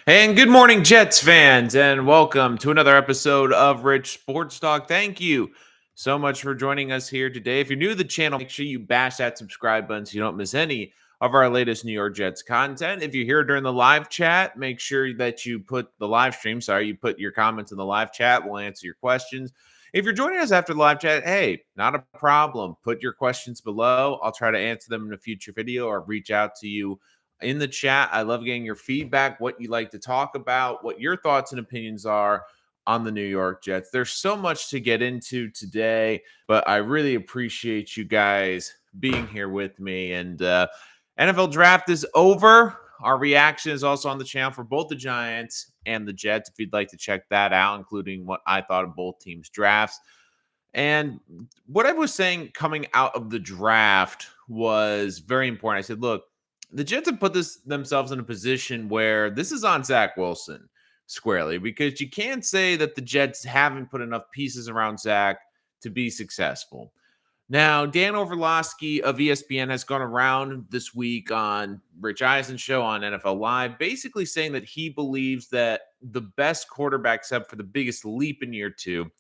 And good morning, Jets fans, and welcome to another episode of Rich Sports Talk. Thank you so much for joining us here today. If you're new to the channel, make sure you bash that subscribe button so you don't miss any of our latest New York Jets content. If you're here during the live chat, make sure that you put the live stream, you put your comments in the live chat. We'll answer your questions. If you're joining us after the live chat, hey, not a problem. Put your questions below. I'll try to answer them in a future video or reach out to you in the chat. I love getting your feedback, what you like to talk about, what your thoughts and opinions are on the New York Jets. There's so much to get into today, but I really appreciate you guys being here with me. And NFL draft is over. Our reaction is also on the channel for both the Giants and the Jets if you'd like to check that out, including what I thought of both teams' drafts. And what I was saying coming out of the draft was very important. I said, look, the Jets have put themselves in a position where this is on Zach Wilson squarely, because you can't say that the Jets haven't put enough pieces around Zach to be successful. Now, Dan Orlovsky of ESPN has gone around this week on Rich Eisen's show on NFL Live, basically saying that he believes that the best quarterback set for the biggest leap in year two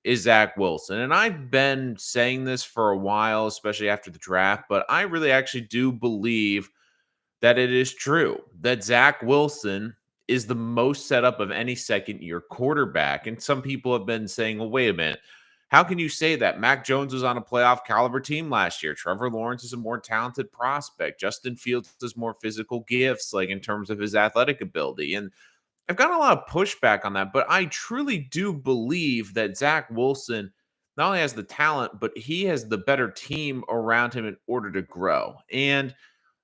is Zach Wilson. And I've been saying this for a while, especially after the draft, but I really actually do believe that it is true that Zach Wilson is the most set up of any second year quarterback. And some people have been saying, well, wait a minute. How can you say that? Mac Jones was on a playoff caliber team last year. Trevor Lawrence is a more talented prospect. Justin Fields has more physical gifts, like in terms of his athletic ability. And I've got a lot of pushback on that, but I truly do believe that Zach Wilson not only has the talent, but he has the better team around him in order to grow. And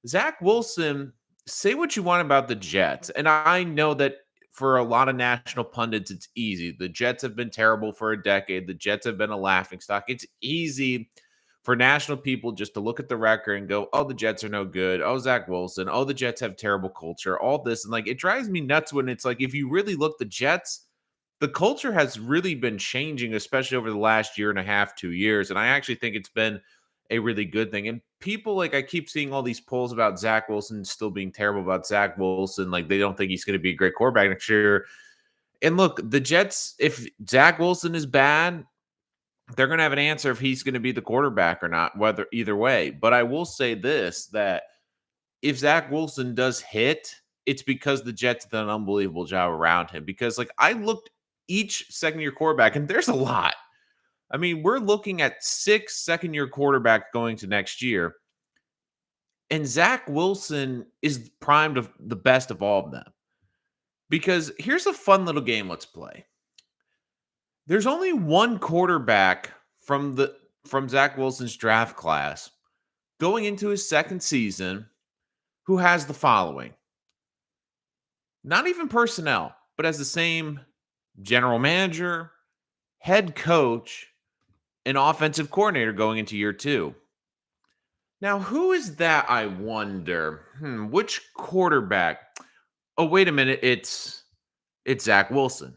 Zach Wilson, say what you want about the Jets. And I know that for a lot of national pundits, it's easy. The Jets have been terrible for a decade. The Jets have been a laughingstock. It's easy for national people just to look at the record and go, oh, the Jets are no good. Oh, Zach Wilson. Oh, the Jets have terrible culture. All this. And like, it drives me nuts when it's like, if you really look, the Jets, the culture has really been changing, especially over the last year and a half, 2 years. And I actually think it's been a really good thing. And people, like, I keep seeing all these polls about Zach Wilson still being terrible about Zach Wilson. Like, they don't think he's going to be a great quarterback next year. And look, the Jets, if Zach Wilson is bad, they're going to have an answer if he's going to be the quarterback or not, whether either way. But I will say this, that if Zach Wilson does hit, it's because the Jets did an unbelievable job around him. Because, like, I looked each second year quarterback, and there's a lot. I mean, we're looking at 6 second-year quarterbacks going to next year, and Zach Wilson is primed of the best of all of them. Because here's a fun little game let's play. There's only one quarterback from Zach Wilson's draft class going into his second season who has the following. Not even personnel, but as the same general manager, head coach, and offensive coordinator going into year two. Now, who is that, I wonder? Which quarterback? Oh, wait a minute. It's Zach Wilson.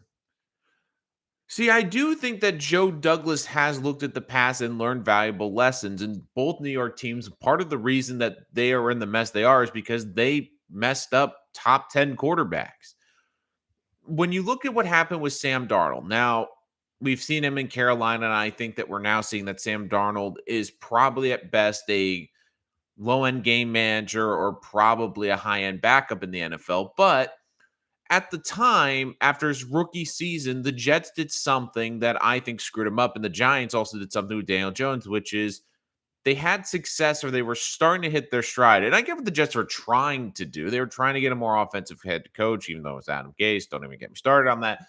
See, I do think that Joe Douglas has looked at the past and learned valuable lessons. And both New York teams, part of the reason that they are in the mess they are is because they messed up top 10 quarterbacks. When you look at what happened with Sam Darnold, now we've seen him in Carolina, and I think that we're now seeing that Sam Darnold is probably at best a low-end game manager or probably a high-end backup in the NFL. But at the time, after his rookie season, the Jets did something that I think screwed him up, and the Giants also did something with Daniel Jones, which is they had success or they were starting to hit their stride. And I get what the Jets were trying to do. They were trying to get a more offensive head coach, even though it was Adam Gase. Don't even get me started on that.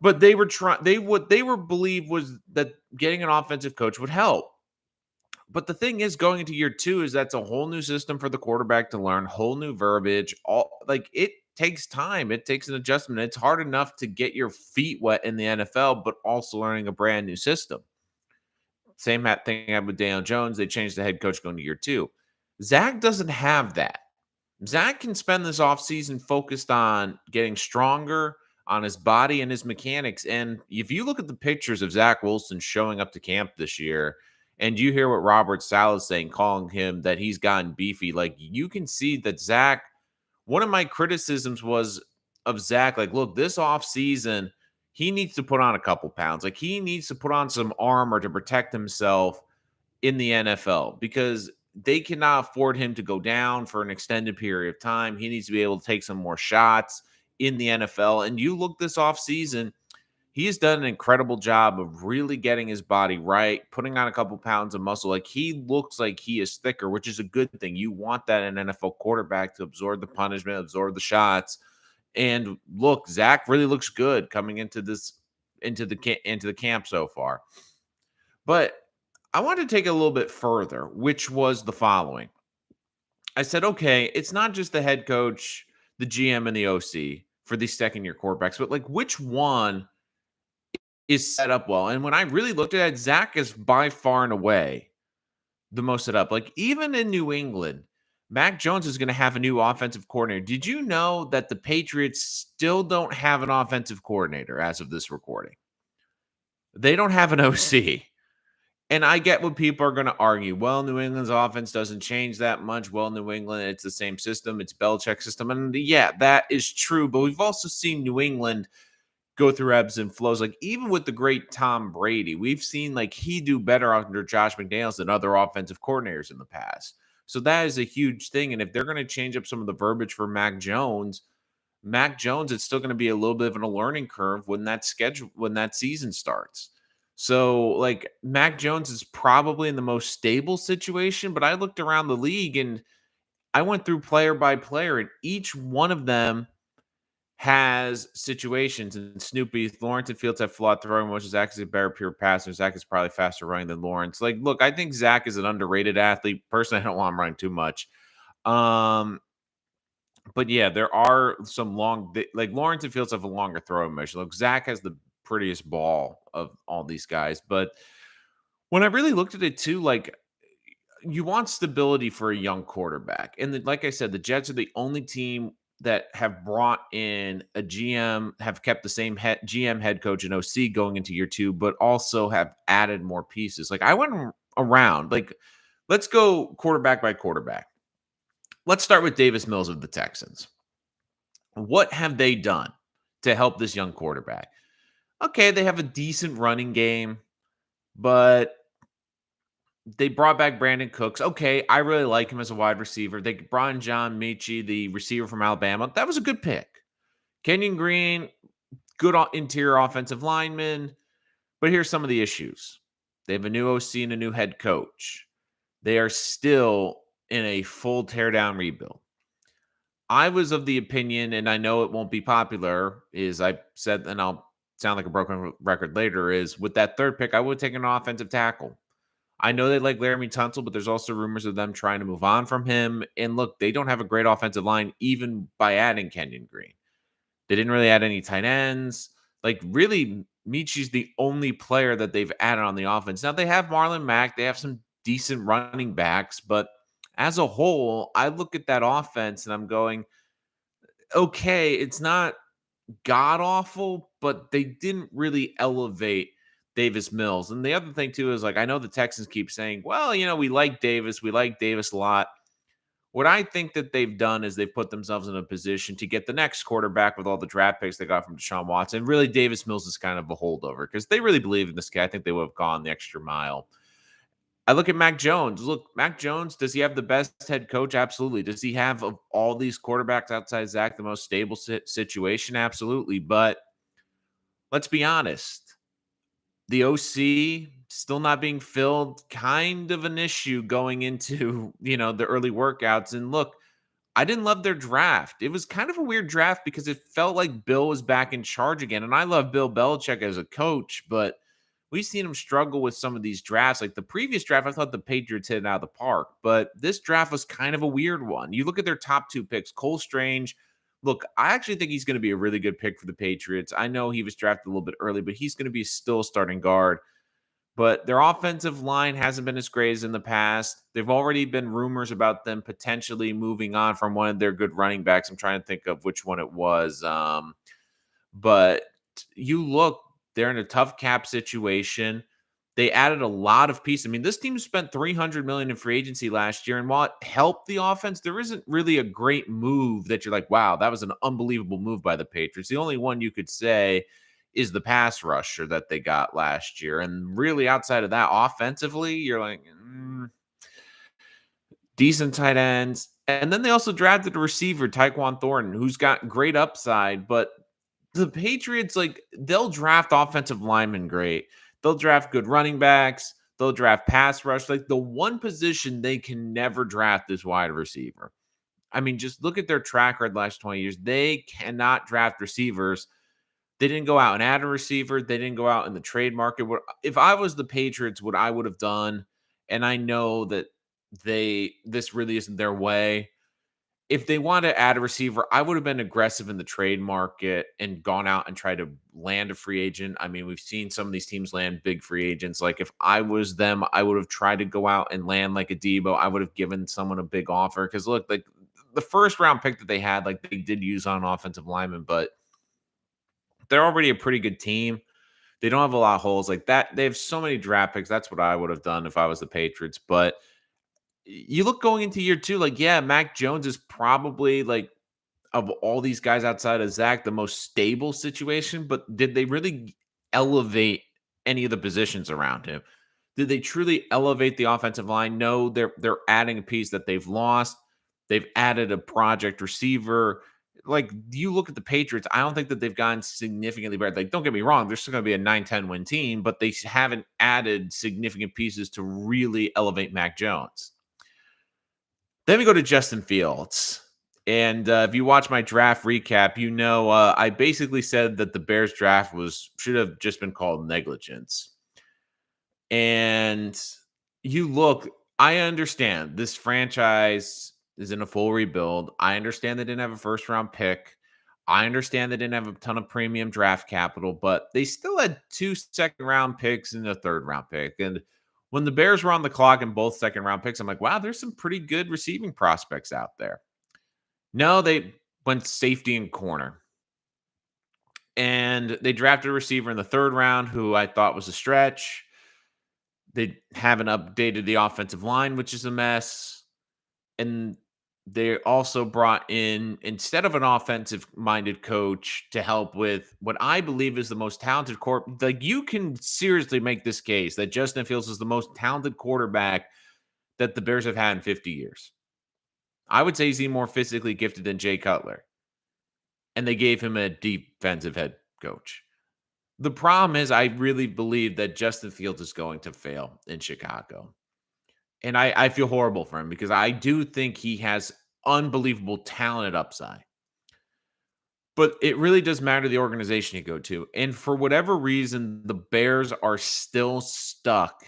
But they were trying, they were believed was that getting an offensive coach would help. But the thing is, going into year two is that's a whole new system for the quarterback to learn, whole new verbiage. All like it takes time. It takes an adjustment. It's hard enough to get your feet wet in the NFL, but also learning a brand new system. Same thing happened with Daniel Jones. They changed the head coach going to year two. Zach doesn't have that. Zach can spend this offseason focused on getting stronger, on his body and his mechanics. And if you look at the pictures of Zach Wilson showing up to camp this year, and you hear what Robert Saleh is saying, calling him that he's gotten beefy, like you can see that Zach one of my criticisms was of Zach, like, look, this offseason, he needs to put on a couple pounds. Like, he needs to put on some armor to protect himself in the NFL because they cannot afford him to go down for an extended period of time. He needs to be able to take some more shots in the NFL. And you look this offseason, he has done an incredible job of really getting his body right, putting on a couple pounds of muscle. Like, he looks like he is thicker, which is a good thing. You want that in an NFL quarterback to absorb the punishment, absorb the shots. And look, Zach really looks good coming into the camp so far. But I want to take it a little bit further, which was the following. I said, okay, it's not just the head coach, the GM, and the OC for these second year quarterbacks, but like which one is set up well? And when I really looked at it, Zach is by far and away the most set up. Like even in New England, Mac Jones is going to have a new offensive coordinator. Did you know that the Patriots still don't have an offensive coordinator as of this recording? They don't have an OC. And I get what people are going to argue. Well, New England's offense doesn't change that much. Well, New England, it's the same system. It's Belichick's system. And yeah, that is true. But we've also seen New England go through ebbs and flows. Like even with the great Tom Brady, we've seen like he do better under Josh McDaniels than other offensive coordinators in the past. So that is a huge thing. And if they're going to change up some of the verbiage for Mac Jones, it's still going to be a little bit of a learning curve when that season starts. So, like, Mac Jones is probably in the most stable situation, but I looked around the league and I went through player by player, and each one of them has situations. And Snoopy, Lawrence and Fields have flawed throwing motion. Zach is a better pure passer. Zach is probably faster running than Lawrence. Like, look, I think Zach is an underrated athlete. Personally, I don't want him running too much. But yeah, there are some like Lawrence and Fields have a longer throwing motion. Look, Zach has the prettiest ball of all these guys. But when I really looked at it too, like you want stability for a young quarterback. And like I said, the Jets are the only team that have brought in a GM, have kept the same GM, head coach, and OC going into year two, but also have added more pieces. Like I went around, like let's go quarterback by quarterback. Let's start with Davis Mills of the Texans. What have they done to help this young quarterback? Okay, they have a decent running game, but they brought back Brandon Cooks. Okay, I really like him as a wide receiver. They brought in John Mechie, the receiver from Alabama. That was a good pick. Kenyon Green, good interior offensive lineman. But here's some of the issues. They have a new OC and a new head coach. They are still in a full teardown rebuild. I was of the opinion, and I know it won't be popular, is I said, and I'll sound like a broken record later, is with that third pick, I would take an offensive tackle. I know they like Laramie Tunsil, but there's also rumors of them trying to move on from him. And look, they don't have a great offensive line, even by adding Kenyon Green. They didn't really add any tight ends. Like, really, Michi's the only player that they've added on the offense. Now, they have Marlon Mack. They have some decent running backs. But as a whole, I look at that offense and I'm going, okay, it's not god awful, but they didn't really elevate Davis Mills. And the other thing too is like I know the Texans keep saying, well, we like Davis a lot. What I think that they've done is they've put themselves in a position to get the next quarterback with all the draft picks they got from Deshaun Watson. Really, Davis Mills is kind of a holdover because they really believe in this guy. I think they would have gone the extra mile. I look at Mac Jones. Look, Mac Jones, does he have the best head coach? Absolutely. Does he have, of all these quarterbacks outside Zach, the most stable situation? Absolutely. But let's be honest. The OC still not being filled, kind of an issue going into, the early workouts. And look, I didn't love their draft. It was kind of a weird draft because it felt like Bill was back in charge again. And I love Bill Belichick as a coach, but we've seen him struggle with some of these drafts. Like the previous draft, I thought the Patriots hit it out of the park, but this draft was kind of a weird one. You look at their top two picks, Cole Strange. Look, I actually think he's going to be a really good pick for the Patriots. I know he was drafted a little bit early, but he's going to be still starting guard. But their offensive line hasn't been as great as in the past. There've already been rumors about them potentially moving on from one of their good running backs. I'm trying to think of which one it was. But you look, they're in a tough cap situation. They added a lot of pieces. I mean, this team spent 300 million in free agency last year, and while it helped the offense, there isn't really a great move that you're like, wow, that was an unbelievable move by the Patriots. The only one you could say is the pass rusher that they got last year. And really, outside of that, offensively, you're like, decent tight ends. And then they also drafted a receiver, Tyquan Thornton, who's got great upside. But the Patriots, like, they'll draft offensive linemen great. They'll draft good running backs. They'll draft pass rush. Like, the one position they can never draft is wide receiver. I mean, just look at their track record the last 20 years. They cannot draft receivers. They didn't go out and add a receiver. They didn't go out in the trade market. If I was the Patriots, what I would have done, and I know that this really isn't their way. If they want to add a receiver, I would have been aggressive in the trade market and gone out and tried to land a free agent. I mean, we've seen some of these teams land big free agents. Like if I was them, I would have tried to go out and land like a Debo. I would have given someone a big offer because look, like the first round pick that they had, like they did use on an offensive lineman, but they're already a pretty good team. They don't have a lot of holes like that. They have so many draft picks. That's what I would have done if I was the Patriots. But you look going into year two, like, yeah, Mac Jones is probably like of all these guys outside of Zach, the most stable situation. But did they really elevate any of the positions around him? Did they truly elevate the offensive line? No, they're adding a piece that they've lost. They've added a project receiver. Like you look at the Patriots, I don't think that they've gotten significantly better. Like, don't get me wrong, they're still going to be a 9-10 win team, but they haven't added significant pieces to really elevate Mac Jones. Then we go to Justin Fields. And if you watch my draft recap, you know I basically said that the Bears draft should have just been called negligence. And you look, I understand this franchise is in a full rebuild. I understand they didn't have a first round pick. I understand they didn't have a ton of premium draft capital, but they still had 2 second round picks and a third round pick. And when the Bears were on the clock in both second round picks, I'm like, wow, there's some pretty good receiving prospects out there. No, they went safety and corner. And they drafted a receiver in the third round who I thought was a stretch. They haven't updated the offensive line, which is a mess. And they also brought in, instead of an offensive minded coach to help with what I believe is the most talented like you can seriously make this case that Justin Fields is the most talented quarterback that the Bears have had in 50 years. I would say he's even more physically gifted than Jay Cutler. And they gave him a defensive head coach. The problem is, I really believe that Justin Fields is going to fail in Chicago. And I feel horrible for him because I do think he has unbelievable talent and upside. But it really does matter the organization you go to. And for whatever reason, the Bears are still stuck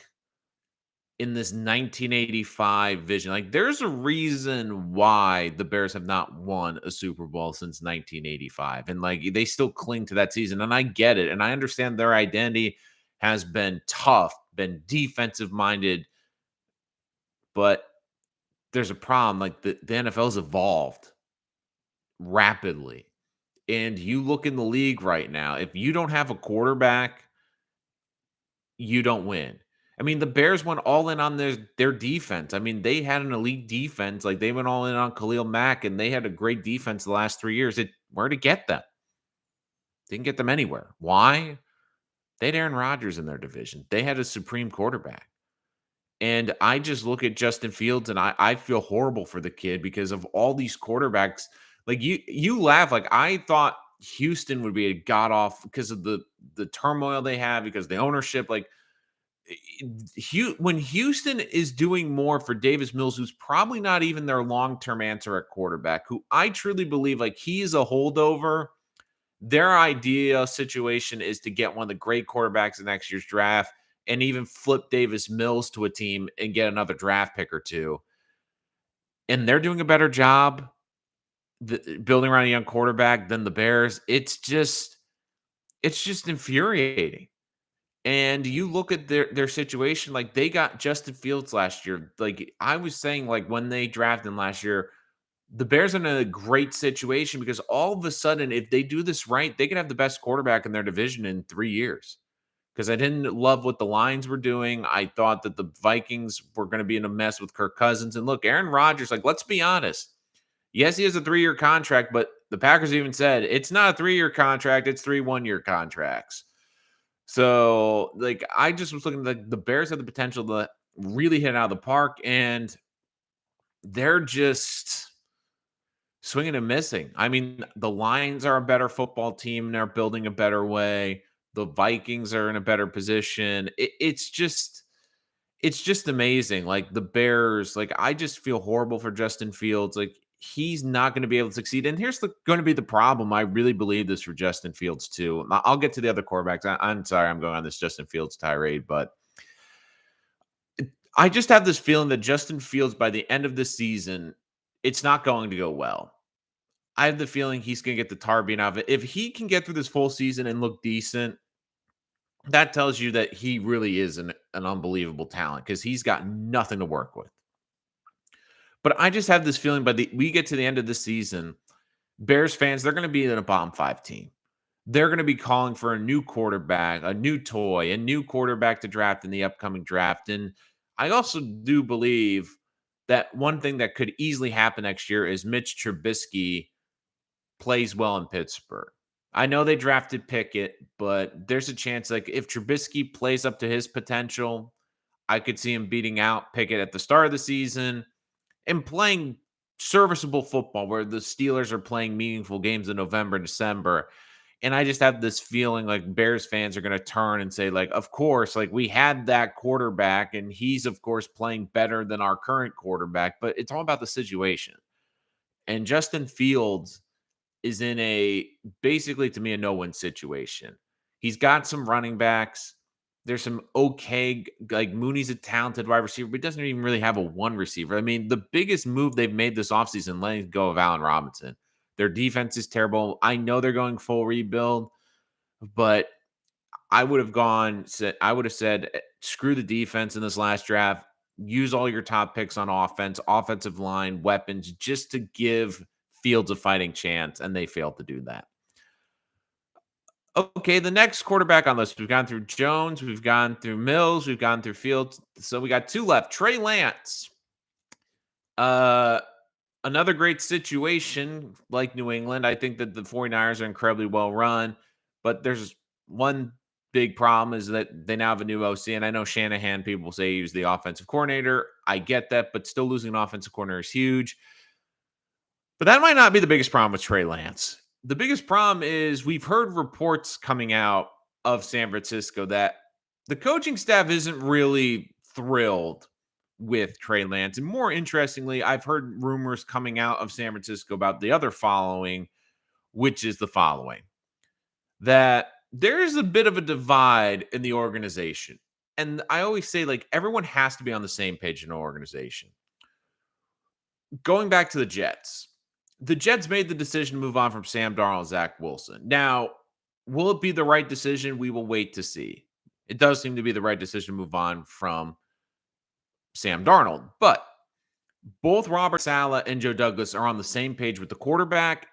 in this 1985 vision. Like, there's a reason why the Bears have not won a Super Bowl since 1985. And, like, they still cling to that season. And I get it. And I understand their identity has been tough, been defensive minded. But there's a problem. Like, the NFL's evolved rapidly. And you look in the league right now, if you don't have a quarterback, you don't win. I mean, the Bears went all in on their defense. I mean, they had an elite defense. Like, they went all in on Khalil Mack, and they had a great defense the last 3 years. Where to get them? Didn't get them anywhere. Why? They had Aaron Rodgers in their division. They had a supreme quarterback. And I just look at Justin Fields, and I feel horrible for the kid because of all these quarterbacks. Like, you laugh. Like, I thought Houston would be a god off because of the turmoil they have, because of the ownership. Like, when Houston is doing more for Davis Mills, who's probably not even their long-term answer at quarterback, who I truly believe like he is a holdover. Their ideal situation is to get one of the great quarterbacks in next year's draft and even flip Davis Mills to a team and get another draft pick or two. And they're doing a better job building around a young quarterback than the Bears. It's just infuriating. And you look at their situation, like they got Justin Fields last year. Like I was saying, like when they drafted him last year, the Bears are in a great situation because all of a sudden, if they do this right, they could have the best quarterback in their division in 3 years. because I didn't love what the Lions were doing. I thought that the Vikings were going to be in a mess with Kirk Cousins. And look, Aaron Rodgers, like, let's be honest. Yes, he has a 3-year contract, but the Packers even said it's not a 3-year contract, it's 3 one-year contracts. So, like, I just was looking like the Bears have the potential to really hit it out of the park, and they're just swinging and missing. I mean, the Lions are a better football team. They're building a better way. The Vikings are in a better position. It's just amazing. Like the Bears, like I just feel horrible for Justin Fields. Like he's not going to be able to succeed. And here's going to be the problem. I really believe this for Justin Fields too. I'll get to the other quarterbacks. I'm sorry, I'm going on this Justin Fields tirade, but I just have this feeling that Justin Fields by the end of the season, it's not going to go well. I have the feeling he's going to get the tar being out of it. If he can get through this full season and look decent, that tells you that he really is an unbelievable talent because he's got nothing to work with. But I just have this feeling we get to the end of the season, Bears fans, they're going to be in a bottom 5 team. They're going to be calling for a new quarterback, a new toy, a new quarterback to draft in the upcoming draft. And I also do believe that one thing that could easily happen next year is Mitch Trubisky plays well in Pittsburgh. I know they drafted Pickett, but there's a chance, like, if Trubisky plays up to his potential, I could see him beating out Pickett at the start of the season and playing serviceable football where the Steelers are playing meaningful games in November and December. And I just have this feeling like Bears fans are going to turn and say, like, of course, like we had that quarterback and he's, of course, playing better than our current quarterback, but it's all about the situation. And Justin Fields is in basically to me a no-win situation. He's got some running backs. There's some okay, like Mooney's a talented wide receiver, but he doesn't even really have a one receiver. I mean, the biggest move they've made this offseason, letting go of Allen Robinson. Their defense is terrible. I know they're going full rebuild, but I would have said, screw the defense in this last draft. Use all your top picks on offense, offensive line, weapons, just to give Fields a fighting chance, and they failed to do that. Okay, the next quarterback on this, we've gone through Jones, we've gone through Mills, we've gone through Fields. So we got 2 left. Trey Lance. Uh Another great situation like New England. I think that the 49ers are incredibly well run, but there's one big problem is that they now have a new OC. And I know Shanahan, people say he was the offensive coordinator. I get that, but still losing an offensive coordinator is huge. But that might not be the biggest problem with Trey Lance. The biggest problem is we've heard reports coming out of San Francisco that the coaching staff isn't really thrilled with Trey Lance. And more interestingly, I've heard rumors coming out of San Francisco about the other following, which is the following: that there is a bit of a divide in the organization. And I always say, like, everyone has to be on the same page in an organization. Going back to the Jets made the decision to move on from Sam Darnold and Zach Wilson. Now, will it be the right decision? We will wait to see. It does seem to be the right decision to move on from Sam Darnold, but both Robert Saleh and Joe Douglas are on the same page with the quarterback,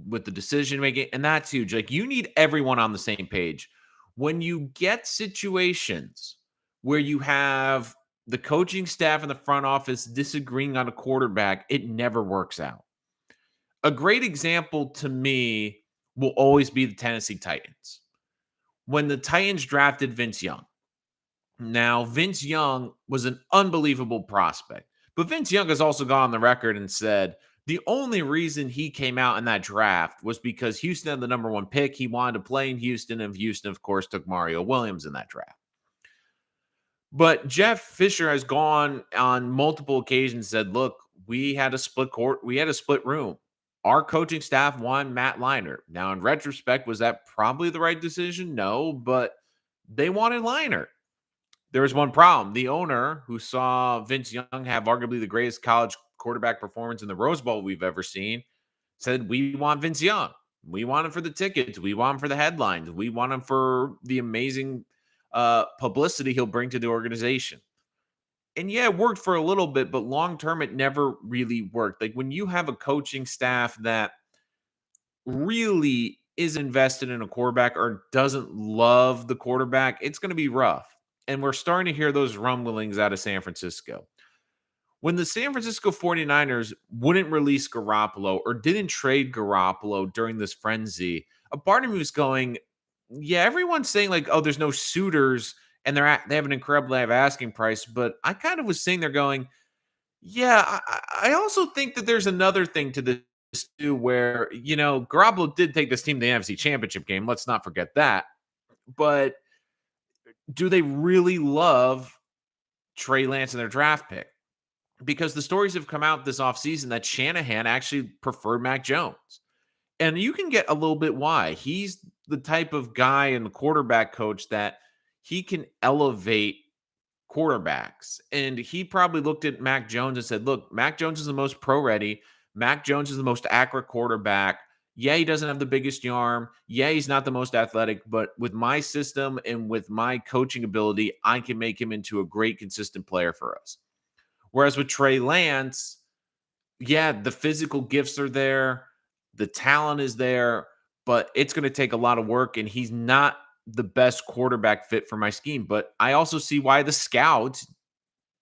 with the decision making, and that's huge. Like, you need everyone on the same page. When you get situations where you have the coaching staff and the front office disagreeing on a quarterback, it never works out. A great example to me will always be the Tennessee Titans. When the Titans drafted Vince Young. Now, Vince Young was an unbelievable prospect, but Vince Young has also gone on the record and said the only reason he came out in that draft was because Houston had the number 1 pick. He wanted to play in Houston, and Houston, of course, took Mario Williams in that draft. But Jeff Fisher has gone on multiple occasions, said, look, we had a split court, we had a split room. Our coaching staff wanted Matt Leinart. Now, in retrospect, was that probably the right decision? No, but they wanted Leinart. There was one problem. The owner, who saw Vince Young have arguably the greatest college quarterback performance in the Rose Bowl we've ever seen, said, we want Vince Young. We want him for the tickets. We want him for the headlines. We want him for the amazing publicity he'll bring to the organization. And yeah, it worked for a little bit, but long term, it never really worked. Like, when you have a coaching staff that really is invested in a quarterback or doesn't love the quarterback, it's going to be rough. And we're starting to hear those rumblings out of San Francisco. When the San Francisco 49ers wouldn't release Garoppolo or didn't trade Garoppolo during this frenzy, a part of me was going, yeah, everyone's saying like, oh, there's no suitors and they have an incredibly high asking price. But I kind of was sitting there going, yeah, I also think that there's another thing to this too, where Garoppolo did take this team to the NFC Championship game. Let's not forget that. But do they really love Trey Lance in their draft pick? Because the stories have come out this offseason that Shanahan actually preferred Mac Jones. And you can get a little bit why. He's the type of guy and the quarterback coach that he can elevate quarterbacks. And he probably looked at Mac Jones and said, look, Mac Jones is the most pro ready. Mac Jones is the most accurate quarterback. Yeah, he doesn't have the biggest arm. Yeah, he's not the most athletic, but with my system and with my coaching ability, I can make him into a great, consistent player for us. Whereas with Trey Lance, yeah, the physical gifts are there, the talent is there, but it's going to take a lot of work, and he's not the best quarterback fit for my scheme. But I also see why the scouts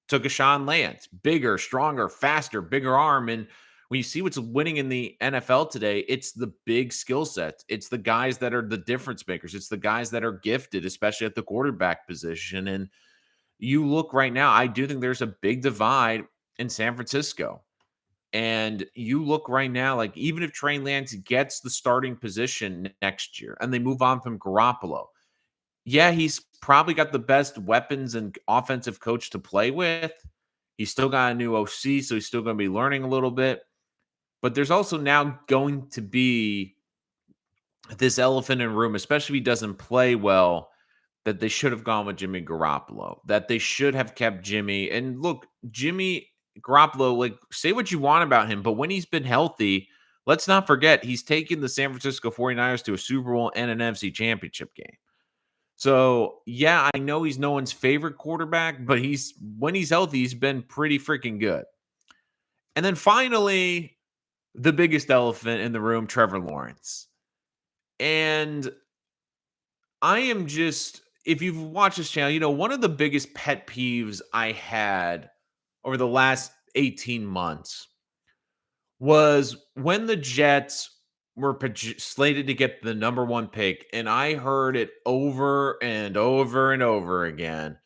took a Sean Lance, bigger, stronger, faster, bigger arm. And when you see what's winning in the NFL today, it's the big skill sets. It's the guys that are the difference makers. It's the guys that are gifted, especially at the quarterback position. And you look right now, I do think there's a big divide in San Francisco. And you look right now, like even if Trey Lance gets the starting position next year and they move on from Garoppolo, yeah, he's probably got the best weapons and offensive coach to play with. He's still got a new OC, so he's still going to be learning a little bit. But there's also now going to be this elephant in the room, especially if he doesn't play well, that they should have gone with Jimmy Garoppolo, that they should have kept Jimmy. And look, Jimmy Garoppolo, like, say what you want about him, but when he's been healthy, let's not forget he's taken the San Francisco 49ers to a Super Bowl and an NFC Championship game. So, yeah, I know he's no one's favorite quarterback, but when he's healthy, he's been pretty freaking good. And then finally, the biggest elephant in the room, Trevor Lawrence. And I am just, if you've watched this channel, one of the biggest pet peeves I had over the last 18 months was when the Jets were slated to get the number one pick. And I heard it over and over and over again.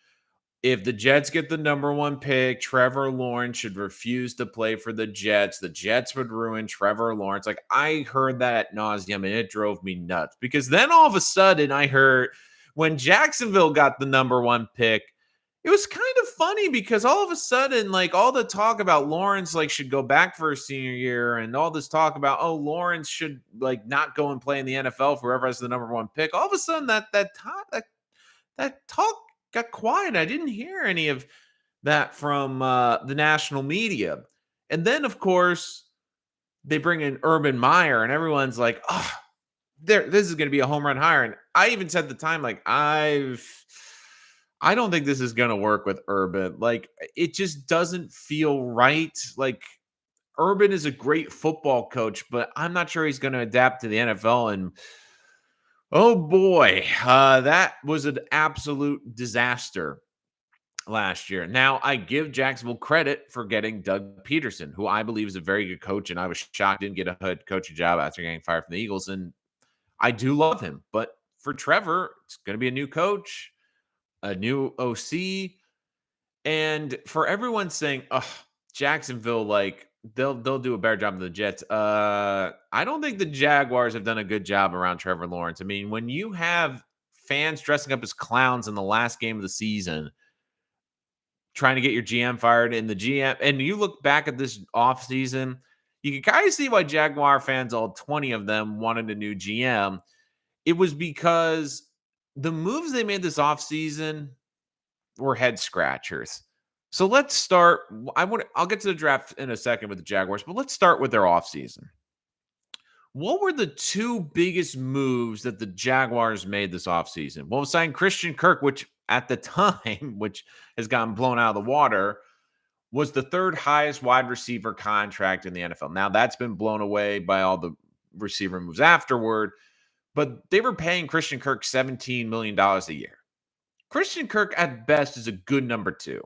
If the Jets get the number one pick, Trevor Lawrence should refuse to play for the Jets. The Jets would ruin Trevor Lawrence. Like, I heard that at nauseum, and it drove me nuts. Because then all of a sudden, I heard when Jacksonville got the number one pick, it was kind of funny because all of a sudden, like, all the talk about Lawrence, like, should go back for his senior year, and all this talk about, oh, Lawrence should, like, not go and play in the NFL for whoever has the number one pick. All of a sudden, that talk got quiet. I didn't hear any of that from the national media. And then, of course, they bring in Urban Meyer, and everyone's like, oh, this is going to be a home run hire. And I even said at the time, like, I don't think this is going to work with Urban. Like, it just doesn't feel right. Like, Urban is a great football coach, but I'm not sure he's going to adapt to the NFL. And oh boy, that was an absolute disaster last year. Now, I give Jacksonville credit for getting Doug Peterson, who I believe is a very good coach, and I was shocked didn't get a head coaching job after getting fired from the Eagles. And I do love him, but for Trevor, it's going to be a new coach, a new OC, and for everyone saying, "Oh, Jacksonville, like they'll do a better job than the Jets." I don't think the Jaguars have done a good job around Trevor Lawrence. I mean, when you have fans dressing up as clowns in the last game of the season, trying to get your GM fired, and the GM, and you look back at this offseason, you can kind of see why Jaguar fans, all 20 of them, wanted a new GM. It was because the moves they made this offseason were head scratchers. So let's start. I'll get to the draft in a second with the Jaguars, but let's start with their offseason. What were the two biggest moves that the Jaguars made this offseason? Well, signing Christian Kirk, which at the time, which has gotten blown out of the water, was the third highest wide receiver contract in the NFL. Now that's been blown away by all the receiver moves afterward. but they were paying Christian Kirk $17 million a year. Christian Kirk at best is a good number two,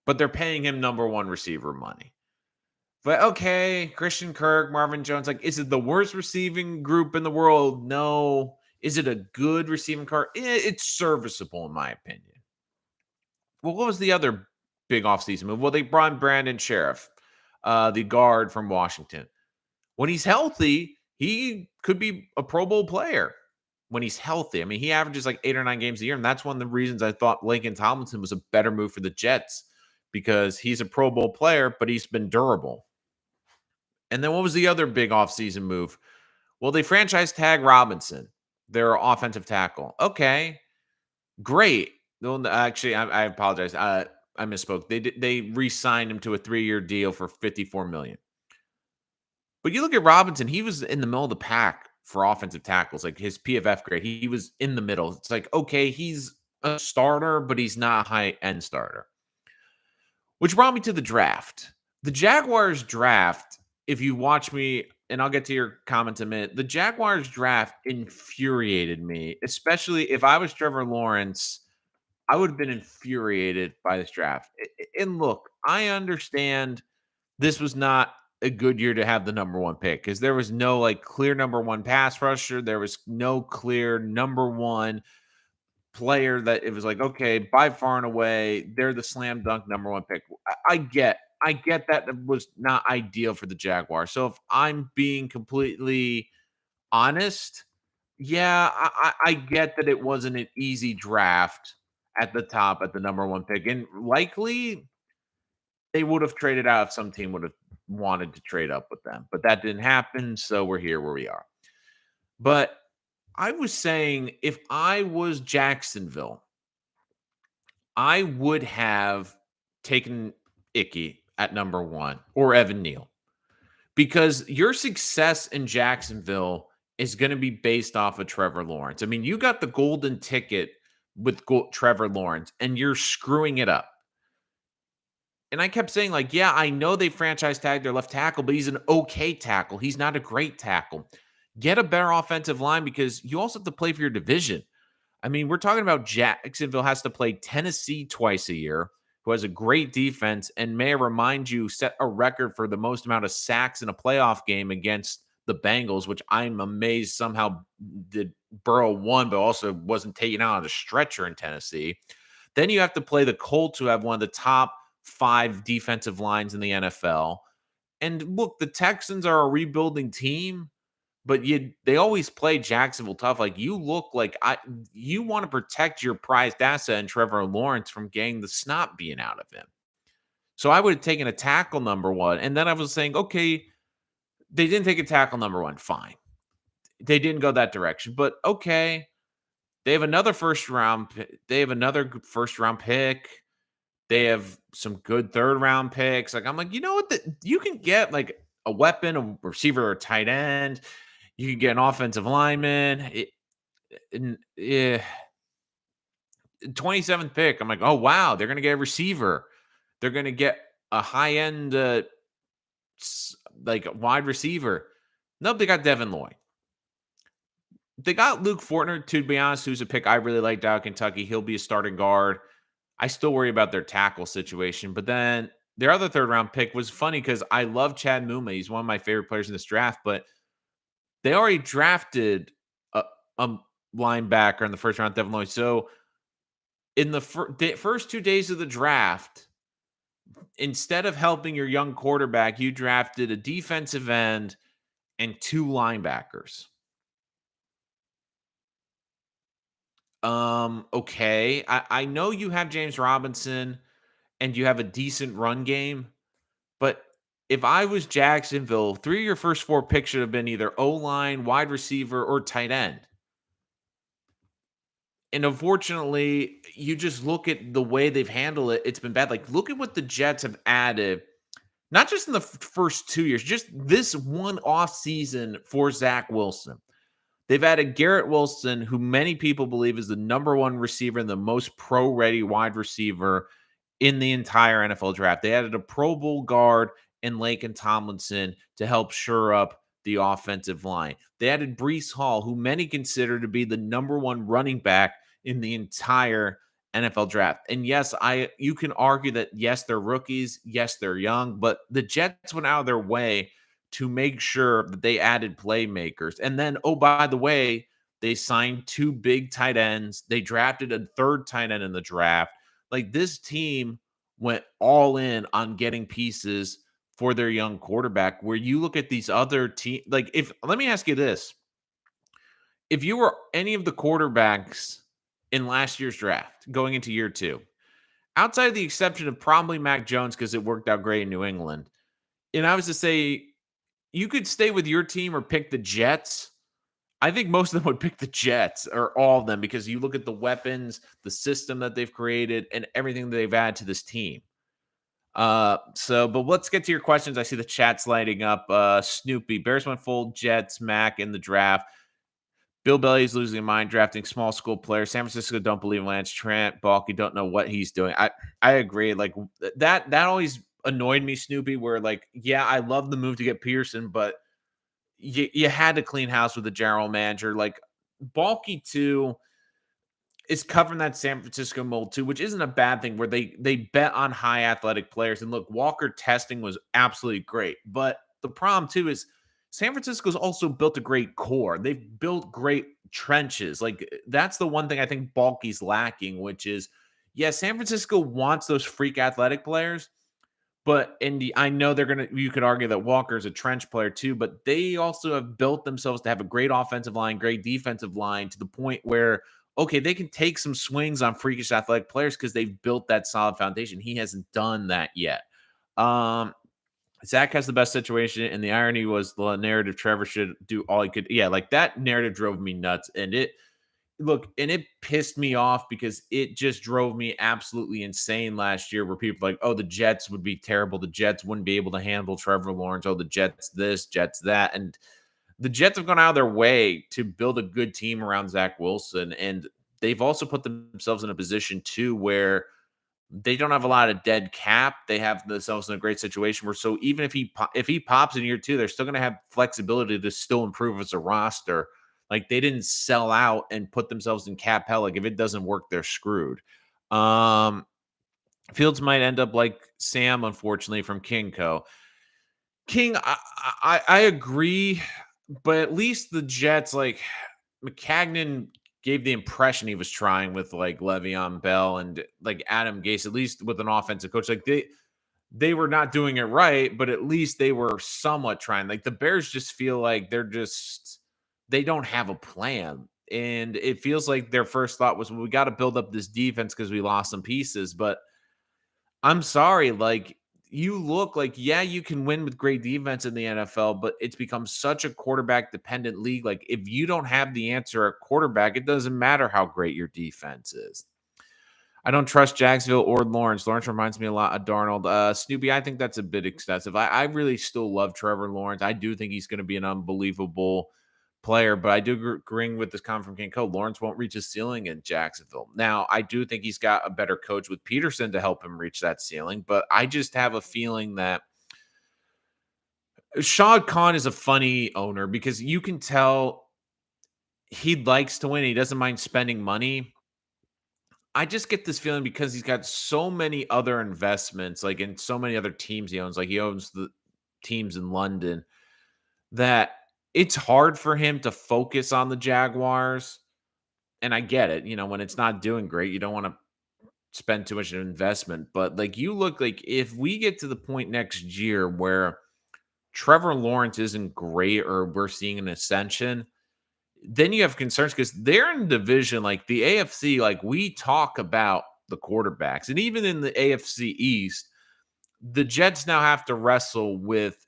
but they're paying him number one receiver money. But okay, Christian Kirk, Marvin Jones, like, is it the worst receiving group in the world? No. Is it a good receiving car? It's serviceable, in my opinion. Well, what was the other big offseason move? Well, they brought in Brandon Sheriff, the guard from Washington. When he's healthy, he could be a Pro Bowl player. When he's healthy, I mean, he averages like 8 or 9 games a year, and that's one of the reasons I thought Laken Tomlinson was a better move for the Jets because he's a Pro Bowl player, but he's been durable. And then what was the other big offseason move? Well, they franchise tag Robinson, their offensive tackle. Okay, great. No, actually, I apologize. I misspoke. They re-signed him to a 3-year deal for $54 million. But you look at Robinson; he was in the middle of the pack for offensive tackles. Like his PFF grade, he was in the middle. It's like, okay, he's a starter, but he's not a high-end starter. Which brought me to the draft. The Jaguars draft, if you watch me, and I'll get to your comments in a minute, the Jaguars draft infuriated me, especially if I was Trevor Lawrence. I would have been infuriated by this draft. And look, I understand this was not a good year to have the number one pick because there was no like clear number one pass rusher. There was no clear number one player that it was like, okay, by far and away, they're the slam dunk number one pick. I get that was not ideal for the Jaguars. So if I'm being completely honest, yeah, I get that it wasn't an easy draft at the top at the number one pick. And likely they would have traded out if some team would have wanted to trade up with them. But that didn't happen. So we're here where we are. But I was saying if I was Jacksonville, I would have taken Icky at number one or Evan Neal because your success in Jacksonville is going to be based off of Trevor Lawrence. I mean, you got the golden ticket with Trevor Lawrence and you're screwing it up. And I kept saying, like, yeah, I know they franchise tagged their left tackle, but he's an okay tackle. He's not a great tackle. Get a better offensive line because you also have to play for your division. I mean, we're talking about Jacksonville has to play Tennessee twice a year, who has a great defense, and may I remind you, set a record for the most amount of sacks in a playoff game against the Bengals, which I'm amazed somehow did Burrow won, but also wasn't taken out on a stretcher in Tennessee. Then you have to play the Colts, who have one of the top 5 defensive lines in the NFL. And look, the Texans are a rebuilding team, but they always play Jacksonville tough. Like you look like you want to protect your prized asset and Trevor Lawrence from getting the snot being out of him. So I would have taken a tackle number one. And then I was saying, okay, they didn't take a tackle number one. Fine. They didn't go that direction. But okay. They have another first round pick. They have some good third round picks. Like I'm like, you know what? You can get like a weapon, a receiver, or a tight end. You can get an offensive lineman. 27th pick. I'm like, oh wow, they're gonna get a receiver. They're gonna get a high end like wide receiver. Nope, they got Devin Lloyd. They got Luke Fortner, to be honest, who's a pick I really liked out of Kentucky. He'll be a starting guard. I still worry about their tackle situation. But then their other third round pick was funny because I love Chad Muma. He's one of my favorite players in this draft, but they already drafted a linebacker in the first round, Devin Lloyd. So in the first 2 days of the draft, instead of helping your young quarterback, you drafted a defensive end and 2 linebackers. Okay. I know you have James Robinson and you have a decent run game, but if I was Jacksonville, 3 of your first 4 picks should have been either O-line, wide receiver, or tight end. And unfortunately, you just look at the way they've handled it, it's been bad. Like, look at what the Jets have added, not just in the first 2 years, just this one off season for Zach Wilson. They've added Garrett Wilson, who many people believe is the number 1 receiver and the most pro-ready wide receiver in the entire NFL draft. They added a Pro Bowl guard in Laken Tomlinson to help shore up the offensive line. They added Breece Hall, who many consider to be the number one running back in the entire NFL draft. And yes, you can argue that yes, they're rookies, yes, they're young, but the Jets went out of their way to make sure that they added playmakers. And then, oh, by the way, they signed two big tight ends. They drafted a third tight end in the draft. Like this team went all in on getting pieces for their young quarterback. Where you look at these other teams, like if let me ask you this: if you were any of the quarterbacks in last year's draft going into year two, outside of the exception of probably Mac Jones because it worked out great in New England, and I was to say you could stay with your team or pick the Jets. I think most of them would pick the Jets or all of them because you look at the weapons, the system that they've created, and everything that they've added to this team. But let's get to your questions. I see the chat's lighting up. Snoopy, Bears went full Jets, Mac in the draft. Bill Belichick's losing his mind drafting small school players. San Francisco don't believe in Lance Trent. Balky don't know what he's doing. I agree. Like that always annoyed me, Snoopy, where like, yeah, I love the move to get Pearson, but you had to clean house with the general manager. Like Balky too is covering that San Francisco mold too, which isn't a bad thing. Where they bet on high athletic players, and look, Walker testing was absolutely great. But the problem too is San Francisco's also built a great core. They've built great trenches. Like that's the one thing I think Balky's lacking, which is yeah, San Francisco wants those freak athletic players, but I know you could argue that Walker's a trench player too, but they also have built themselves to have a great offensive line, great defensive line to the point where, okay, they can take some swings on freakish athletic players because they've built that solid foundation. He hasn't done that yet. Zach has the best situation, and the irony was the narrative Trevor should do all he could. Yeah, like that narrative drove me nuts, and it pissed me off because it just drove me absolutely insane last year where people like, oh, the Jets would be terrible. The Jets wouldn't be able to handle Trevor Lawrence. Oh, the Jets this, Jets that. And the Jets have gone out of their way to build a good team around Zach Wilson. And they've also put themselves in a position too where they don't have a lot of dead cap. They have themselves in a great situation where so even if he pops in year two, they're still going to have flexibility to still improve as a roster. Like they didn't sell out and put themselves in cap hell. Like if it doesn't work, they're screwed. Um, Fields might end up like Sam, unfortunately, from Kingco. King, I agree, but at least the Jets, like McCagnon gave the impression he was trying with like Le'Veon Bell and like Adam Gase, at least with an offensive coach. Like they were not doing it right, but at least they were somewhat trying. Like the Bears just feel like they don't have a plan. And it feels like their first thought was, well, we got to build up this defense because we lost some pieces. But I'm sorry, like you look like, yeah, you can win with great defense in the NFL, but it's become such a quarterback dependent league. Like if you don't have the answer at quarterback, it doesn't matter how great your defense is. I don't trust Jacksonville or Lawrence. Lawrence reminds me a lot of Darnold. Snoopy, I think that's a bit excessive. I really still love Trevor Lawrence. I do think he's going to be an unbelievable player, but I do agree with this comment from King Cole. Lawrence won't reach his ceiling in Jacksonville. Now, I do think he's got a better coach with Peterson to help him reach that ceiling, but I just have a feeling that Shad Khan is a funny owner because you can tell he likes to win. He doesn't mind spending money. I just get this feeling because he's got so many other investments, like in so many other teams he owns, like he owns the teams in London, that it's hard for him to focus on the Jaguars. And I get it, when it's not doing great, you don't want to spend too much investment. But like you look like if we get to the point next year where Trevor Lawrence isn't great or we're seeing an ascension, then you have concerns because they're in division like the AFC. Like we talk about the quarterbacks, and even in the AFC East, the Jets now have to wrestle with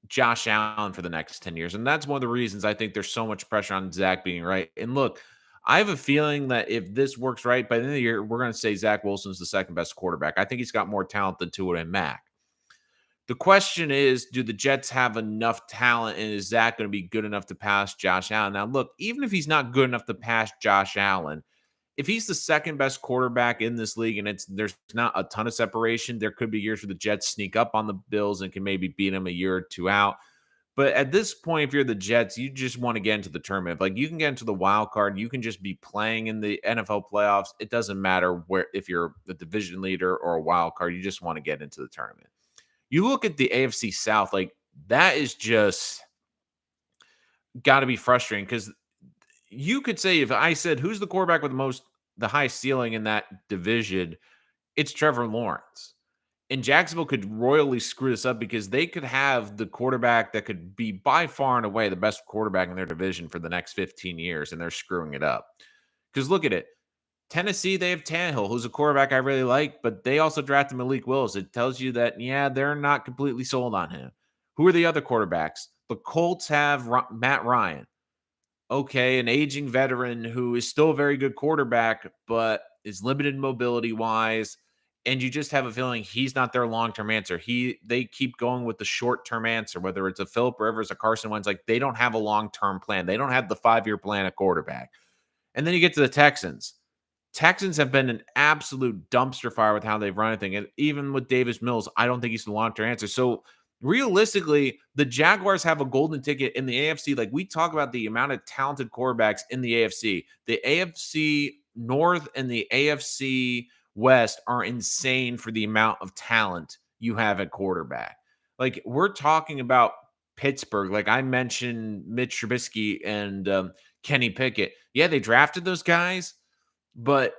Josh Allen for the next 10 years. And that's one of the reasons I think there's so much pressure on Zach being right. And look, I have a feeling that if this works right, by the end of the year, we're going to say Zach Wilson's the second best quarterback. I think he's got more talent than Tua and Mac. The question is, do the Jets have enough talent, and is Zach going to be good enough to pass Josh Allen? Now, look, even if he's not good enough to pass Josh Allen, if he's the second best quarterback in this league and there's not a ton of separation, there could be years where the Jets sneak up on the Bills and can maybe beat them a year or two out. But at this point, if you're the Jets, you just want to get into the tournament. Like you can get into the wild card, you can just be playing in the NFL playoffs. It doesn't matter where if you're the division leader or a wild card, you just want to get into the tournament. You look at the AFC South, like that is just got to be frustrating because you could say if I said who's the quarterback with the highest ceiling in that division, it's Trevor Lawrence. And Jacksonville could royally screw this up because they could have the quarterback that could be by far and away the best quarterback in their division for the next 15 years, and they're screwing it up. Because look at it. Tennessee, they have Tannehill, who's a quarterback I really like, but they also drafted Malik Willis. It tells you that, yeah, they're not completely sold on him. Who are the other quarterbacks? The Colts have Matt Ryan. Okay, an aging veteran who is still a very good quarterback, but is limited mobility wise. And you just have a feeling he's not their long-term answer. They keep going with the short-term answer, whether it's a Philip Rivers, a Carson Wentz, like they don't have a long-term plan. They don't have the 5-year plan at quarterback. And then you get to the Texans. Texans have been an absolute dumpster fire with how they've run anything. And even with Davis Mills, I don't think he's the long-term answer. So realistically, the Jaguars have a golden ticket in the AFC. Like we talk about the amount of talented quarterbacks in the AFC. The AFC North and the AFC West are insane for the amount of talent you have at quarterback. Like we're talking about Pittsburgh. Like I mentioned Mitch Trubisky and Kenny Pickett. Yeah, they drafted those guys, but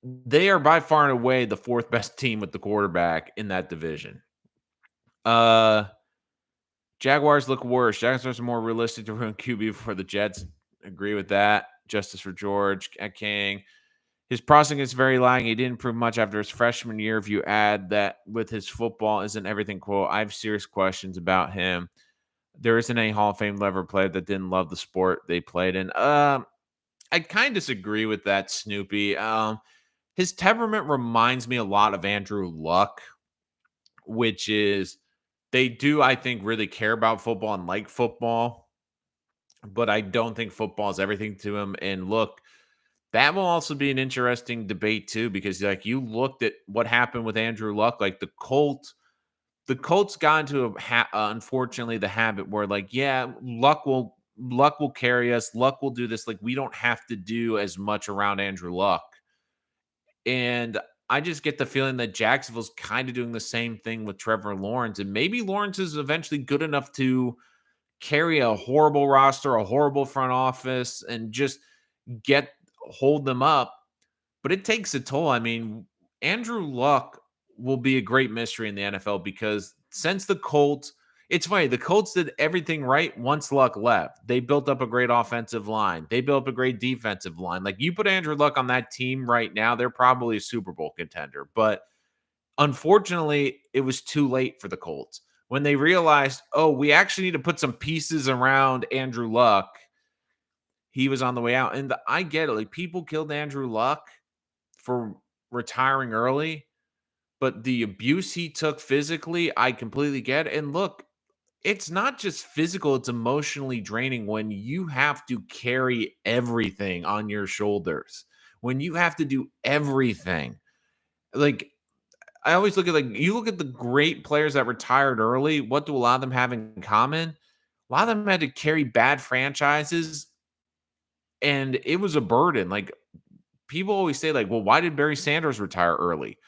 they are by far and away the fourth best team with the quarterback in that division. Jaguars look worse. Jaguars are more realistic to ruin QB for the Jets. Agree with that. Justice for George at King. His processing is very lagging. He didn't improve much after his freshman year. If you add that with his football isn't everything, quote, I have serious questions about him. There isn't any Hall of Fame level player that didn't love the sport they played in. I kind of disagree with that, Snoopy. His temperament reminds me a lot of Andrew Luck, which is they do, I think, really care about football and like football, but I don't think football is everything to him. And look, that will also be an interesting debate too, because like you looked at what happened with Andrew Luck, like the Colts got into unfortunately the habit where like, yeah, Luck will carry us, Luck will do this. Like we don't have to do as much around Andrew Luck. And I just get the feeling that Jacksonville's kind of doing the same thing with Trevor Lawrence. And maybe Lawrence is eventually good enough to carry a horrible roster, a horrible front office, and just hold them up. But it takes a toll. I mean, Andrew Luck will be a great mystery in the NFL because since the Colts, it's funny, the Colts did everything right once Luck left. They built up a great offensive line. They built up a great defensive line. Like you put Andrew Luck on that team right now, they're probably a Super Bowl contender. But unfortunately, it was too late for the Colts. When they realized, oh, we actually need to put some pieces around Andrew Luck, he was on the way out. And I get it. Like people killed Andrew Luck for retiring early, but the abuse he took physically, I completely get. And look, it's not just physical, it's emotionally draining when you have to carry everything on your shoulders. When you have to do everything. Like I always look at you look at the great players that retired early, what do a lot of them have in common? A lot of them had to carry bad franchises and it was a burden. Like people always say like, "Well, why did Barry Sanders retire early?"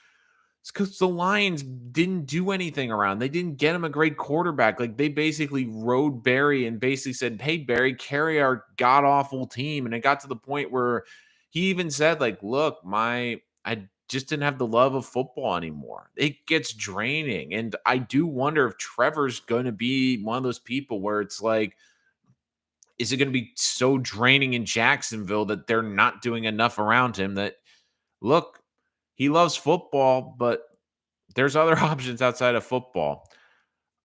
It's because the Lions didn't do anything around. They didn't get him a great quarterback. Like they basically rode Barry and basically said, "Hey, Barry, carry our god awful team." And it got to the point where he even said, "Like, look, I just didn't have the love of football anymore. It gets draining." And I do wonder if Trevor's going to be one of those people where it's like, is it going to be so draining in Jacksonville that they're not doing enough around him that look, he loves football, but there's other options outside of football.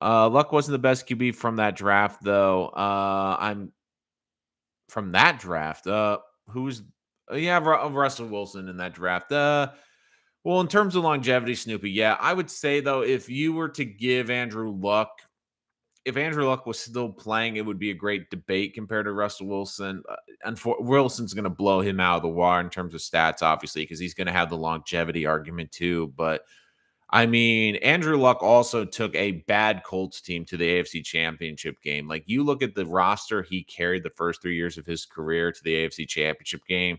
Luck wasn't the best QB from that draft, though. I'm from that draft. Who's yeah, Russell Wilson in that draft. Well, in terms of longevity, Snoopy, yeah, I would say though, if you were to give Andrew Luck, if Andrew Luck was still playing, it would be a great debate compared to Russell Wilson. Wilson's going to blow him out of the water in terms of stats, obviously, because he's going to have the longevity argument too. But I mean, Andrew Luck also took a bad Colts team to the AFC Championship game. Like, you look at the roster he carried the first 3 years of his career to the AFC Championship game.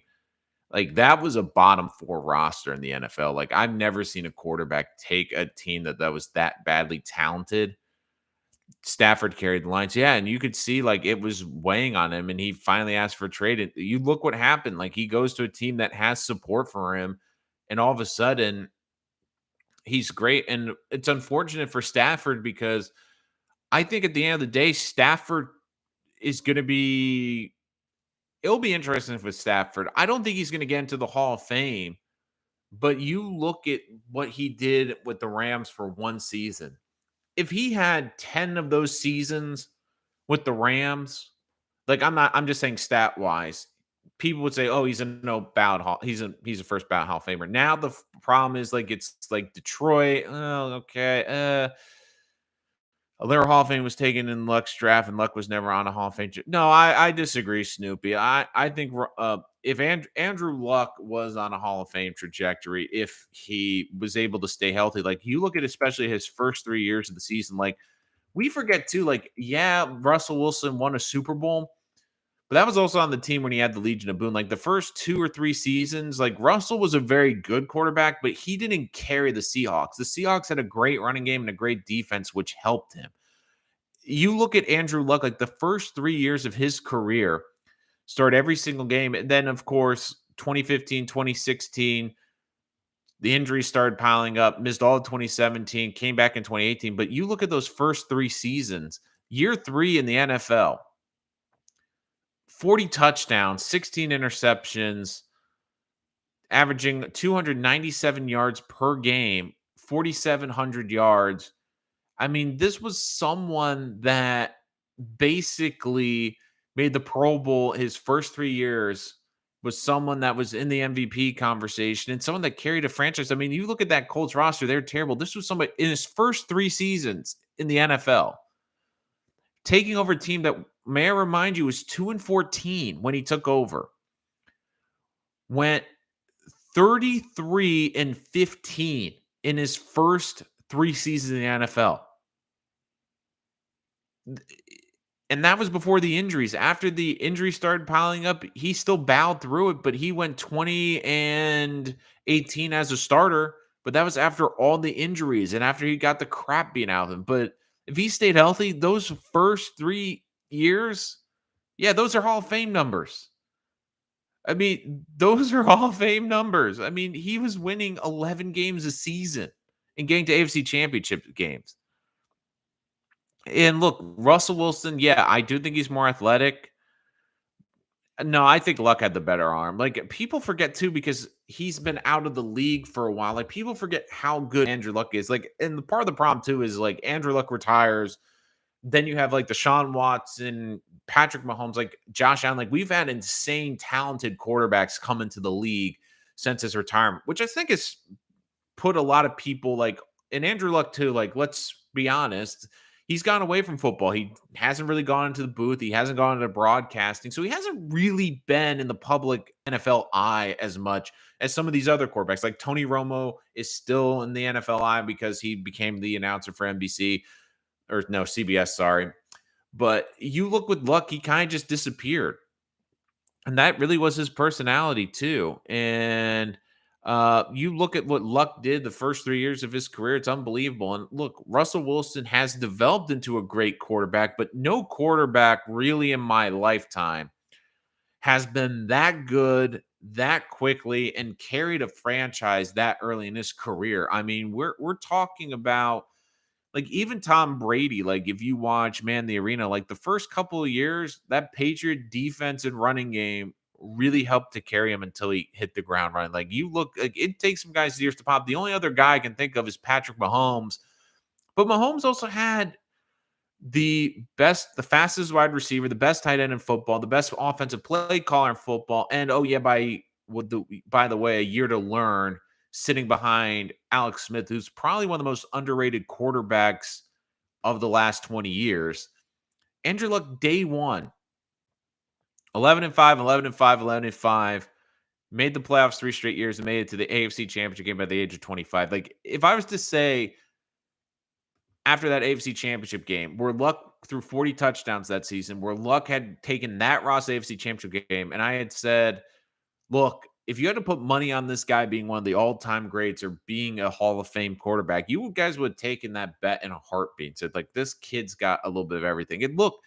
Like, that was a bottom 4 roster in the NFL. Like, I've never seen a quarterback take a team that was that badly talented. Stafford carried the lines. Yeah, and you could see, like, it was weighing on him, and he finally asked for a trade. And you look what happened. Like, he goes to a team that has support for him, and all of a sudden, he's great. And it's unfortunate for Stafford because I think at the end of the day, Stafford is going to be it'll be interesting with Stafford. I don't think he's going to get into the Hall of Fame, but you look at what he did with the Rams for one season. If he had 10 of those seasons with the Rams, like I'm just saying stat wise, people would say, "Oh, he's a no ballot Hall. He's a first ballot Hall of Famer." Now the problem is like it's like Detroit. Oh, okay. Their Hall of Fame was taken in Luck's draft, and Luck was never on a Hall of Fame. No, I disagree, Snoopy. I think if Andrew Luck was on a Hall of Fame trajectory, if he was able to stay healthy, like you look at especially his first 3 years of the season, like we forget too, like yeah, Russell Wilson won a Super Bowl, but that was also on the team when he had the Legion of Boom. Like the first 2 or 3 seasons, like Russell was a very good quarterback, but he didn't carry the Seahawks. The Seahawks had a great running game and a great defense, which helped him. You look at Andrew Luck, like the first 3 years of his career, start every single game. And then, of course, 2015, 2016, the injuries started piling up, missed all of 2017, came back in 2018. But you look at those first 3 seasons, year 3 in the NFL, 40 touchdowns, 16 interceptions, averaging 297 yards per game, 4,700 yards. I mean, this was someone that basically made the Pro Bowl his first 3 years, was someone that was in the MVP conversation and someone that carried a franchise. I mean, you look at that Colts roster, they're terrible. This was somebody in his first 3 seasons in the NFL, taking over a team that, may I remind you, was 2-14 when he took over. Went 33-15 in his first 3 seasons in the NFL. And that was before the injuries. After the injuries started piling up, he still bowed through it, but he went 20-18 as a starter. But that was after all the injuries and after he got the crap beat out of him. But if he stayed healthy, those first 3 years, yeah, those are Hall of Fame numbers. I mean, those are Hall of Fame numbers. I mean, he was winning 11 games a season and getting to AFC Championship games. And look, Russell Wilson, yeah, I do think he's more athletic. No, I think Luck had the better arm. Like people forget too because he's been out of the league for a while. Like people forget how good Andrew Luck is. Like, and the part of the problem too is like Andrew Luck retires. Then you have like Deshaun Watson, Patrick Mahomes, like Josh Allen. Like we've had insane talented quarterbacks come into the league since his retirement, which I think is put a lot of people like, and Andrew Luck too, like, let's be honest, he's gone away from football. He hasn't really gone into the booth. He hasn't gone into broadcasting. So he hasn't really been in the public NFL eye as much as some of these other quarterbacks. Like Tony Romo is still in the NFL eye because he became the announcer for NBC or no, CBS, sorry. But you look with Luck, he kind of just disappeared. And that really was his personality too. And you look at what Luck did the first 3 years of his career, it's unbelievable. And look, Russell Wilson has developed into a great quarterback, but no quarterback really in my lifetime has been that good that quickly and carried a franchise that early in his career. I mean, we're talking about like even Tom Brady, like if you watch Man the Arena, like the first couple of years, that Patriot defense and running game really helped to carry him until he hit the ground running. Like you look, like it takes some guys years to pop. The only other guy I can think of is Patrick Mahomes, but Mahomes also had the fastest wide receiver, the best tight end in football, the best offensive play caller in football, and oh yeah, by the way, a year to learn sitting behind Alex Smith, who's probably one of the most underrated quarterbacks of the last 20 years. Andrew Luck, day one, 11-5, 11-5, 11-5, made the playoffs 3 straight years, and made it to the AFC Championship game by the age of 25. Like, if I was to say after that AFC Championship game, where Luck threw 40 touchdowns that season, where Luck had taken that Ross AFC Championship game, and I had said, look, if you had to put money on this guy being one of the all-time greats or being a Hall of Fame quarterback, you guys would have taken that bet in a heartbeat. Said, like, this kid's got a little bit of everything. And look,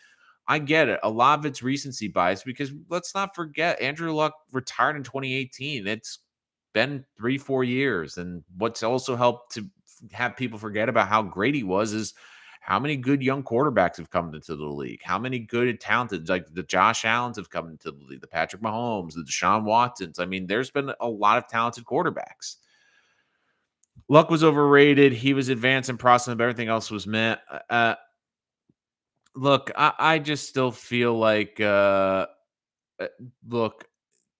I get it. A lot of it's recency bias because let's not forget Andrew Luck retired in 2018. It's been 3-4 years. And what's also helped to have people forget about how great he was is how many good young quarterbacks have come into the league? How many good and talented, like the Josh Allens have come into the league, the Patrick Mahomes, the Deshaun Watsons. I mean, there's been a lot of talented quarterbacks. Luck was overrated. He was advanced in process, but everything else was meant. Look, I just still feel like, look,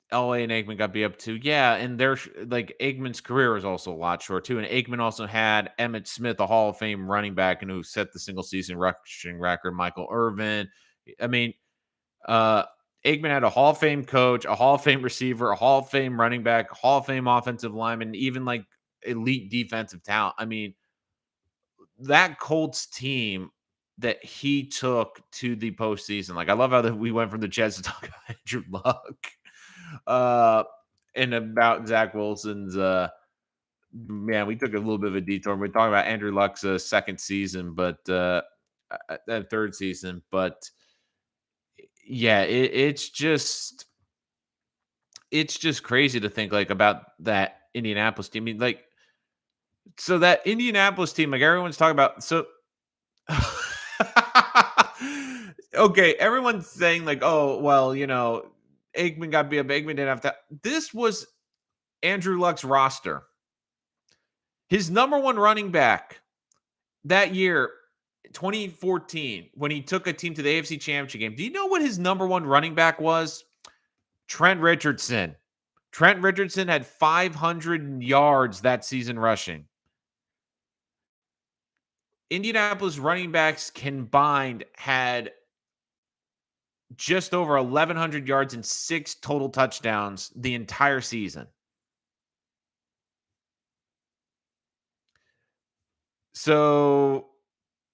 LA and Aikman got beat up too. Yeah, and there's like Aikman's career was also a lot short too. And Aikman also had Emmett Smith, a Hall of Fame running back, and who set the single season rushing record. Michael Irvin. I mean, uh, Aikman had a Hall of Fame coach, a Hall of Fame receiver, a Hall of Fame running back, Hall of Fame offensive lineman, even like elite defensive talent. I mean, that Colts team that he took to the postseason. Like, I love how we went from the Jets to talk about Andrew Luck. Uh, and about Zach Wilson's, man, we took a little bit of a detour. We're talking about Andrew Luck's second season, but third season. But yeah, it's just crazy to think like about that Indianapolis team. I mean, like, so that Indianapolis team, like everyone's talking about, so okay, everyone's saying like, oh, well, Aikman got beat up. Aikman didn't have to. This was Andrew Luck's roster. His number one running back that year, 2014, when he took a team to the AFC Championship game. Do you know what his number one running back was? Trent Richardson. Trent Richardson had 500 yards that season rushing. Indianapolis running backs combined had just over 1,100 yards and 6 total touchdowns the entire season. So,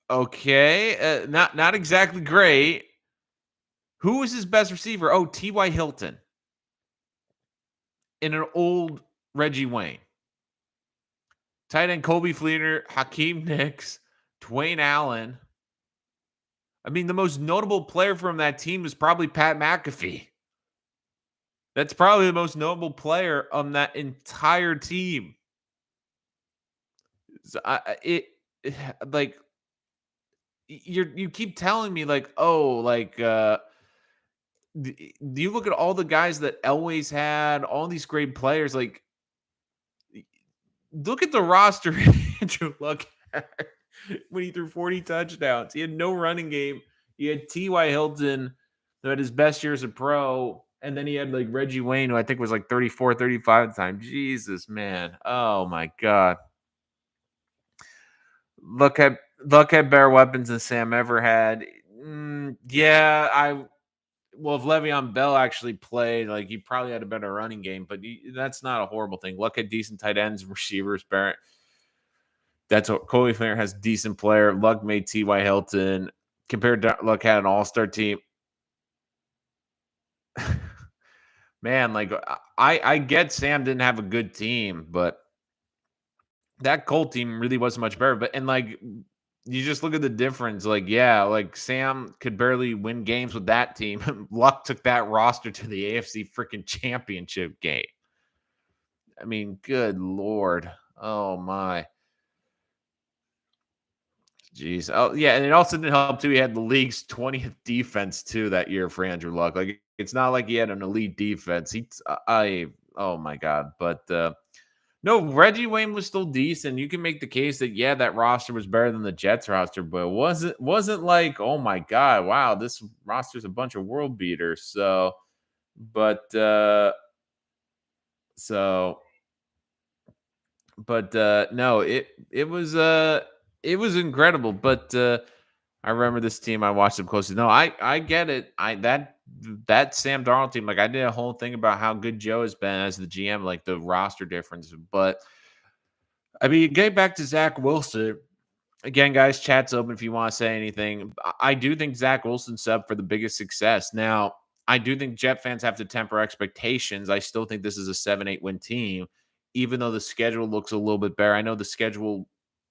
okay, not exactly great. Who was his best receiver? Oh, T.Y. Hilton and an old Reggie Wayne. Tight end Kobe Fleener, Hakeem Nicks, Dwayne Allen. I mean, the most notable player from that team is probably Pat McAfee. That's probably the most notable player on that entire team. So like you keep telling me like, oh, like do you look at all the guys that Elway's had, all these great players, like look at the roster Andrew Luck had when he threw 40 touchdowns. He had no running game. He had T.Y. Hilton who had his best year as a pro. And then he had like Reggie Wayne, who I think was like 34, 35 at the time. Jesus, man. Oh my God. Luck had better weapons than Sam ever had. Yeah, well, if Le'Veon Bell actually played, like he probably had a better running game, but that's not a horrible thing. Luck had decent tight ends, receivers. Barrett. That's what Coley Flair has. Decent player. Luck made T.Y. Hilton. Compared to Luck had an all-star team. Man, like I get Sam didn't have a good team, but that Colt team really wasn't much better. But and like you just look at the difference. Like, yeah, like Sam could barely win games with that team. Luck took that roster to the AFC freaking championship game. I mean, good Lord. Oh my. Jeez. Oh, yeah. And it also didn't help too. He had the league's 20th defense too that year for Andrew Luck. Like it's not like he had an elite defense. Oh my God. But no, Reggie Wayne was still decent. You can make the case that yeah, that roster was better than the Jets roster, but it wasn't like, oh my God, wow, this roster's a bunch of world beaters. So, but so but no, it was incredible. But I remember this team. I watched them closely. No, I get it. that Sam Darnold team, like I did a whole thing about how good Joe has been as the GM, like the roster difference. But I mean, getting back to Zach Wilson, again, guys, chat's open if you want to say anything. I do think Zach Wilson's up for the biggest success. Now, I do think Jet fans have to temper expectations. I still think this is a 7-8 win team, even though the schedule looks a little bit better. I know the schedule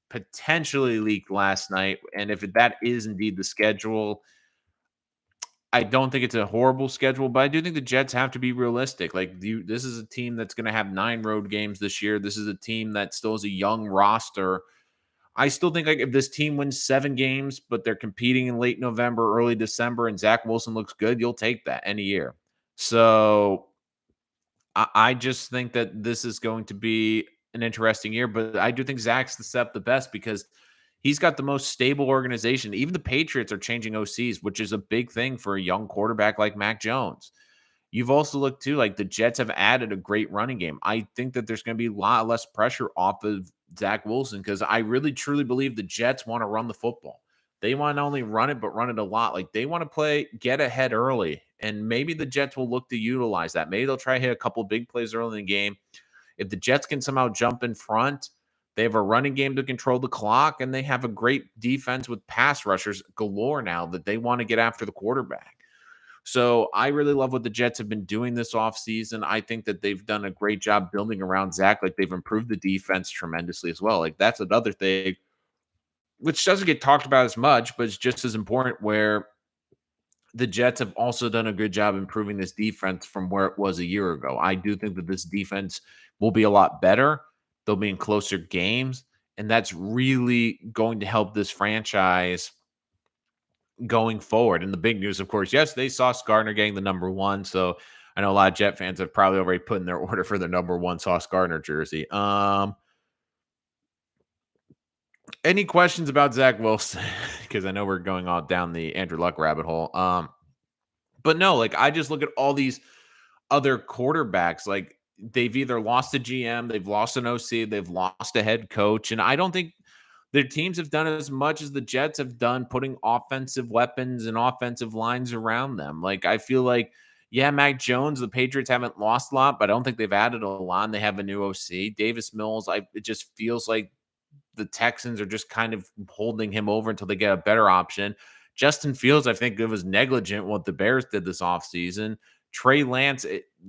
potentially leaked last night. And if that is indeed the schedule, I don't think it's a horrible schedule, but I do think the Jets have to be realistic. This is a team that's going to have 9 road games this year. This is a team that still has a young roster. I still think like if this team wins 7 games, but they're competing in late November, early December, and Zach Wilson looks good, you'll take that any year. So I just think that this is going to be an interesting year, but I do think Zach's the best because he's got the most stable organization. Even the Patriots are changing OCs, which is a big thing for a young quarterback like Mac Jones. You've also looked too, like the Jets have added a great running game. I think that there's going to be a lot less pressure off of Zach Wilson because I really truly believe the Jets want to run the football. They want to not only run it, but run it a lot. Like they want to get ahead early. And maybe the Jets will look to utilize that. Maybe they'll try to hit a couple big plays early in the game. If the Jets can somehow jump in front, they have a running game to control the clock, and they have a great defense with pass rushers galore now that they want to get after the quarterback. So I really love what the Jets have been doing this offseason. I think that they've done a great job building around Zach. Like they've improved the defense tremendously as well. Like that's another thing which doesn't get talked about as much, but it's just as important where the Jets have also done a good job improving this defense from where it was a year ago. I do think that this defense will be a lot better. They'll be in closer games, and that's really going to help this franchise going forward. And the big news, of course, yes, they saw Gardner getting the number one. So I know a lot of Jet fans have probably already put in their order for the number one Sauce Gardner jersey. Any questions about Zach Wilson? Because I know we're going all down the Andrew Luck rabbit hole. But no, like I just look at all these other quarterbacks. Like they've either lost a GM, they've lost an OC, they've lost a head coach, and I don't think their teams have done as much as the Jets have done putting offensive weapons and offensive lines around them. Like I feel like, yeah, Mac Jones, the Patriots haven't lost a lot, but I don't think they've added a lot. They have a new OC, Davis Mills. It just feels like the Texans are just kind of holding him over until they get a better option. Justin Fields, I think it was negligent what the Bears did this offseason. Trey Lance,